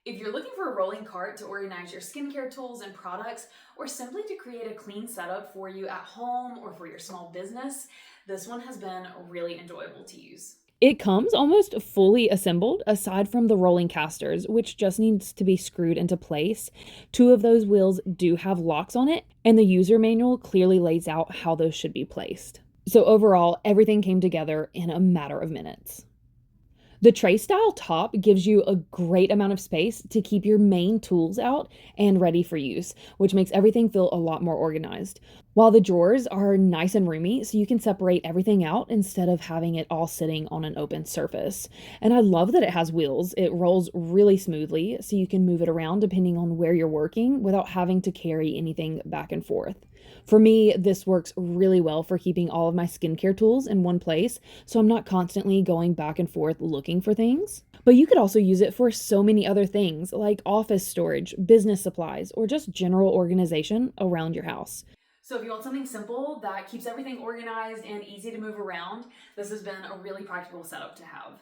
If you're looking for a rolling cart to organize your skincare tools and products, or simply to create a clean setup for you at home or for your small business, this one has been really enjoyable to use. It comes almost fully assembled, aside from the rolling casters, which just needs to be screwed into place. Two of those wheels do have locks on it, and the user manual clearly lays out how those should be placed. So, overall, everything came together in a matter of minutes. The tray style top gives you a great amount of space to keep your main tools out and ready for use, which makes everything feel a lot more organized. While the drawers are nice and roomy, so you can separate everything out instead of having it all sitting on an open surface. And I love that it has wheels. It rolls really smoothly, so you can move it around depending on where you're working without having to carry anything back and forth. For me, this works really well for keeping all of my skincare tools in one place, so I'm not constantly going back and forth looking for things. But you could also use it for so many other things like office storage, business supplies, or just general organization around your house. So if you want something simple that keeps everything organized and easy to move around, this has been a really practical setup to have.